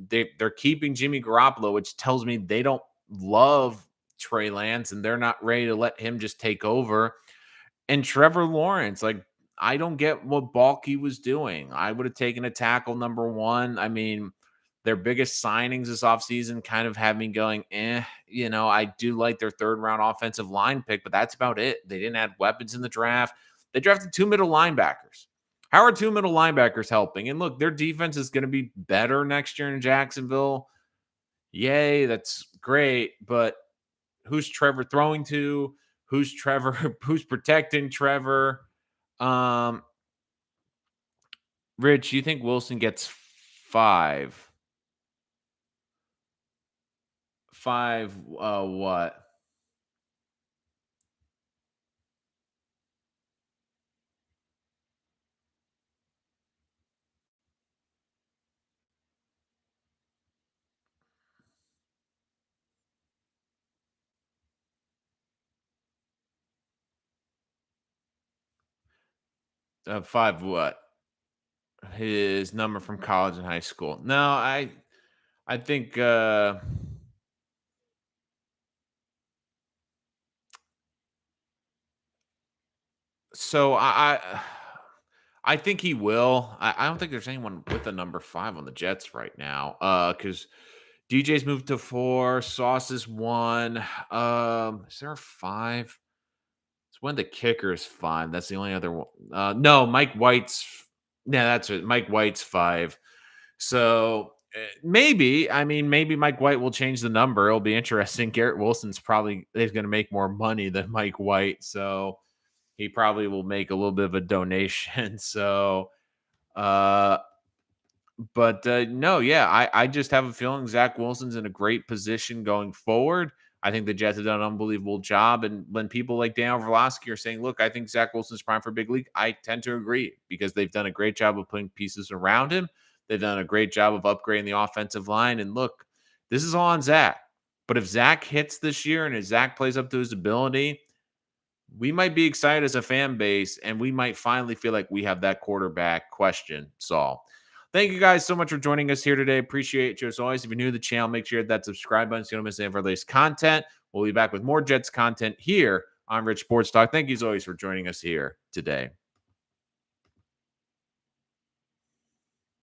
they're keeping Jimmy Garoppolo, which tells me they don't love Trey Lance and they're not ready to let him just take over. And Trevor Lawrence, like, I don't get what Balky was doing. I would have taken a tackle number one. I mean, their biggest signings this offseason kind of have me going, I do like their third round offensive line pick, but that's about it. They didn't add weapons in the draft. They drafted 2 middle linebackers. How are 2 middle linebackers helping? And look, their defense is going to be better next year in Jacksonville. Yay, that's great. But who's Trevor throwing to? Who's Trevor? Who's protecting Trevor? Rich, you think Wilson gets 5? 5 what? 5 what? His number from college and high school. No, I think so I think he will. I don't think there's anyone with a number 5 on the Jets right now. Because DJ's moved to 4, Sauce is 1. Is there a 5? It's when the kicker is 5. That's the only other one. No, Mike White's. Yeah, that's it. Mike White's 5. So maybe, I mean, maybe Mike White will change the number. It'll be interesting. Garrett Wilson's probably is going to make more money than Mike White, so he probably will make a little bit of a donation. So, uh, but no, yeah, I just have a feeling Zach Wilson's in a great position going forward. I think the Jets have done an unbelievable job. And when people like Dan Orlovsky are saying, look, I think Zach Wilson's prime for big league, I tend to agree because they've done a great job of putting pieces around him. They've done a great job of upgrading the offensive line. And look, this is all on Zach. But if Zach hits this year and if Zach plays up to his ability, we might be excited as a fan base, and we might finally feel like we have that quarterback question solved. Thank you guys so much for joining us here today. Appreciate you as always. If you're new to the channel, make sure you hit that subscribe button so you don't miss any of our latest content. We'll be back with more Jets content here on Rich Sports Talk. Thank you as always for joining us here today.